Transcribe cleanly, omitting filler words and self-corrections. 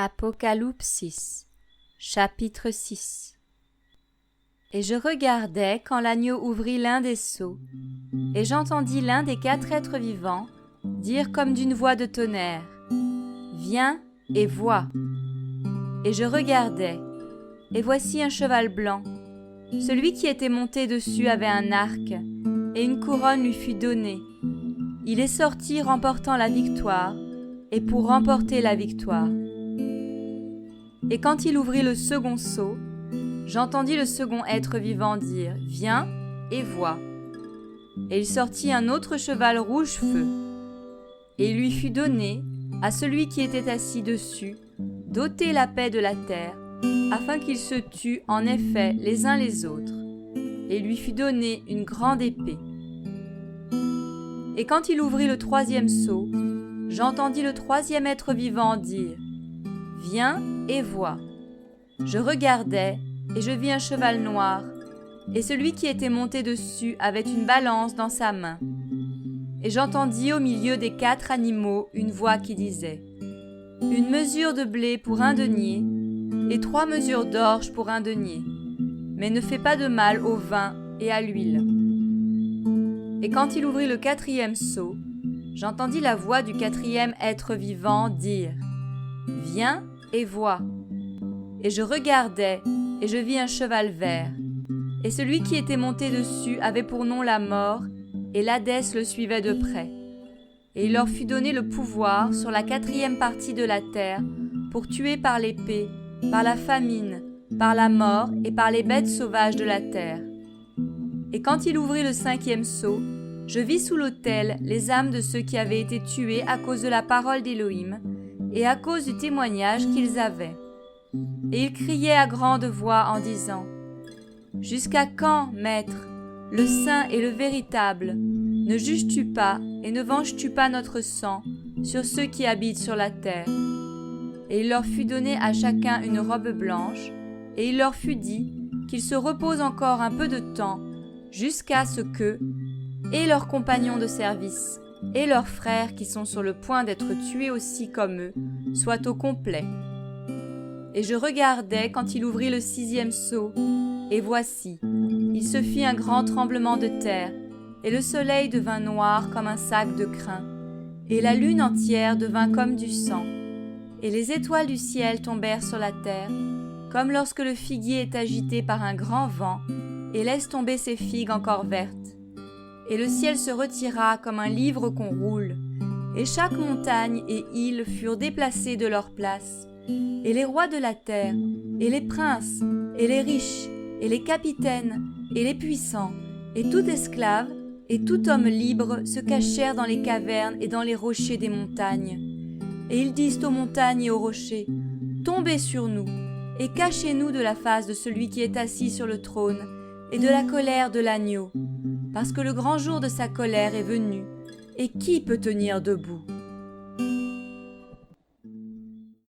Apocalypse, chapitre 6. Et je regardais quand l'agneau ouvrit l'un des sceaux, et j'entendis l'un des 4 êtres vivants dire comme d'une voix de tonnerre : Viens et vois. Et je regardais, et voici un cheval blanc. Celui qui était monté dessus avait un arc, et une couronne lui fut donnée. Il est sorti remportant la victoire, et pour remporter la victoire. Et quand il ouvrit le second sceau, j'entendis le second être vivant dire : Viens et vois. Et il sortit un autre cheval rouge feu. Et il lui fut donné, à celui qui était assis dessus, d'ôter la paix de la terre, afin qu'ils se tuent en effet les uns les autres. Et il lui fut donné une grande épée. Et quand il ouvrit le 3e sceau, j'entendis le 3e être vivant dire : Viens et vois. Je regardais, et je vis un cheval noir, et celui qui était monté dessus avait une balance dans sa main. Et j'entendis au milieu des 4 animaux une voix qui disait : Une mesure de blé pour 1 denier, et 3 mesures d'orge pour 1 denier, mais ne fais pas de mal au vin et à l'huile. Et quand il ouvrit le 4e sceau, j'entendis la voix du 4e être vivant dire : Viens et vois. Et je regardais, et je vis un cheval vert. Et celui qui était monté dessus avait pour nom la mort, et l'Hadès le suivait de près. Et il leur fut donné le pouvoir sur la 4e partie de la terre, pour tuer par l'épée, par la famine, par la mort et par les bêtes sauvages de la terre. Et quand il ouvrit le 5e sceau, je vis sous l'autel les âmes de ceux qui avaient été tués à cause de la parole d'Élohim et à cause du témoignage qu'ils avaient. Et ils criaient à grande voix en disant : Jusqu'à quand, Maître, le saint et le véritable, ne juges-tu pas et ne venges-tu pas notre sang sur ceux qui habitent sur la terre ? Et il leur fut donné à chacun une robe blanche, et il leur fut dit qu'ils se reposent encore un peu de temps, jusqu'à ce que, et leurs compagnons de service, et leurs frères qui sont sur le point d'être tués aussi comme eux, soient au complet. Et je regardais quand il ouvrit le 6e sceau, et voici, il se fit un grand tremblement de terre, et le soleil devint noir comme un sac de crin, et la lune entière devint comme du sang, et les étoiles du ciel tombèrent sur la terre, comme lorsque le figuier est agité par un grand vent, et laisse tomber ses figues encore vertes. Et le ciel se retira comme un livre qu'on roule, et chaque montagne et île furent déplacées de leur place, et les rois de la terre, et les princes, et les riches, et les capitaines, et les puissants, et tout esclave, et tout homme libre se cachèrent dans les cavernes et dans les rochers des montagnes. Et ils disent aux montagnes et aux rochers : Tombez sur nous, et cachez-nous de la face de celui qui est assis sur le trône, et de la colère de l'agneau, parce que le grand jour de sa colère est venu, et qui peut tenir debout ?